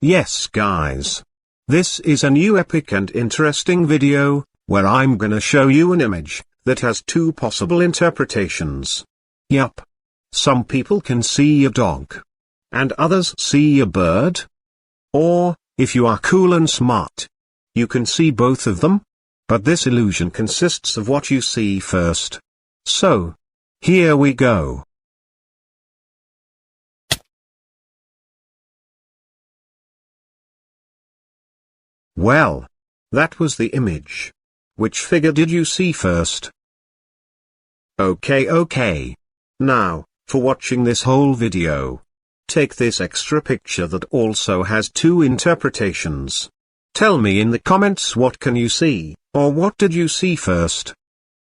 Yes guys. This is a new epic and interesting video, where I'm gonna show you an image that has two possible interpretations. Yup. Some people can see a dog. And others see a bird. Or, if you are cool and smart, you can see both of them. But this illusion consists of what you see first. So, here we go. Well, that was the image. Which figure did you see first? Okay. Now, for watching this whole video, take this extra picture that also has two interpretations. Tell me in the comments what can you see, or what did you see first?